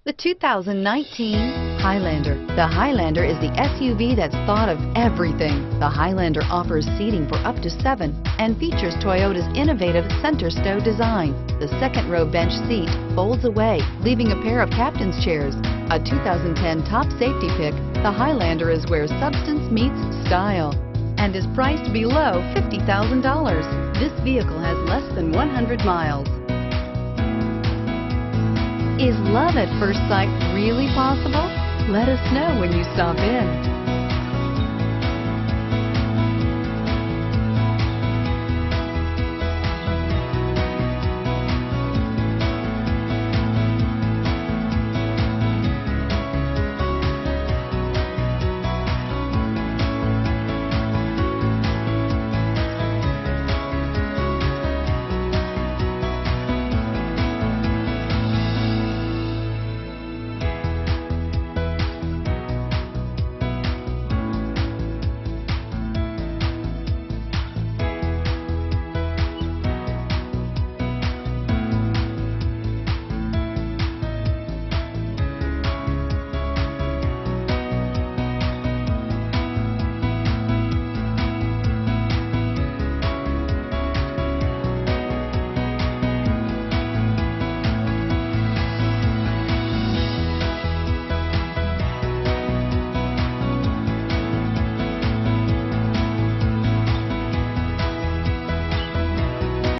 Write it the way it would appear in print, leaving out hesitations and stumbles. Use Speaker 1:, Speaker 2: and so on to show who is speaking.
Speaker 1: The 2019 Highlander. The Highlander is the SUV that's thought of everything. The Highlander offers seating for up to 7 and features Toyota's innovative center stow design. The second row bench seat folds away, leaving a pair of captain's chairs. A 2010 top safety pick, the Highlander is where substance meets style and is priced below $50,000. This vehicle has less than 100 miles. Is love at first sight really possible? Let us know when you stop in.